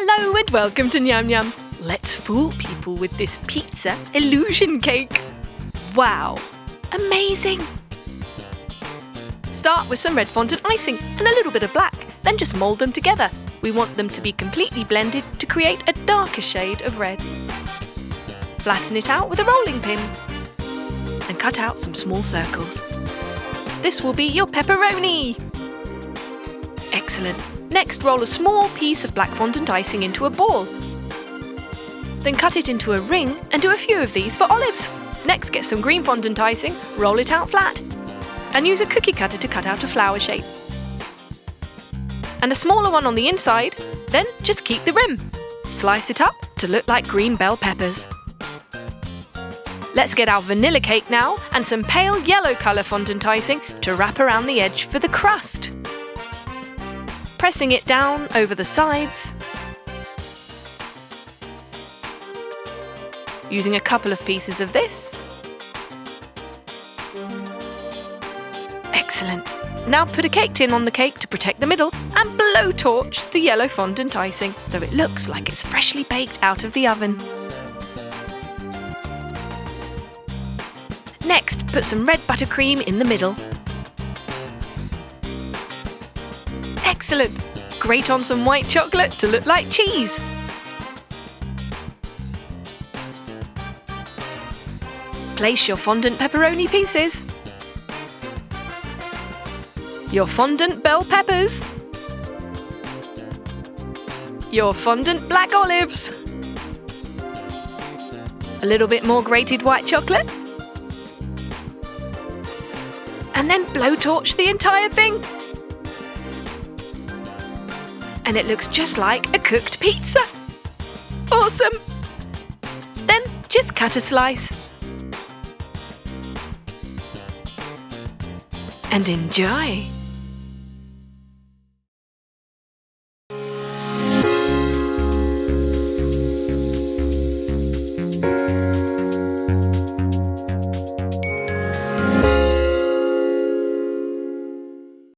Hello and welcome to Nyam Nyam. Let's fool people with this pizza illusion cake. Wow, amazing! Start with some red fondant icing and a little bit of black, then just mould them together. We want them to be completely blended to create a darker shade of red. Flatten it out with a rolling pin and cut out some small circles. This will be your pepperoni. Excellent. Next, roll a small piece of black fondant icing into a ball. Then cut it into a ring and do a few of these for olives. Next, get some green fondant icing, roll it out flat, and use a cookie cutter to cut out a flower shape. And a smaller one on the inside, then just keep the rim. Slice it up to look like green bell peppers. Let's get our vanilla cake now and some pale yellow colour fondant icing to wrap around the edge for the crust. Pressing it down over the sides. Using a couple of pieces of this. Excellent. Now put a cake tin on the cake to protect the middle and blowtorch the yellow fondant icing so it looks like it's freshly baked out of the oven. Next, put some red buttercream in the middle. Excellent! Grate on some white chocolate to look like cheese. Place your fondant pepperoni pieces. Your fondant bell peppers. Your fondant black olives. A little bit more grated white chocolate. And then blowtorch the entire thing. And it looks just like a cooked pizza. Awesome! Then just cut a slice. And enjoy!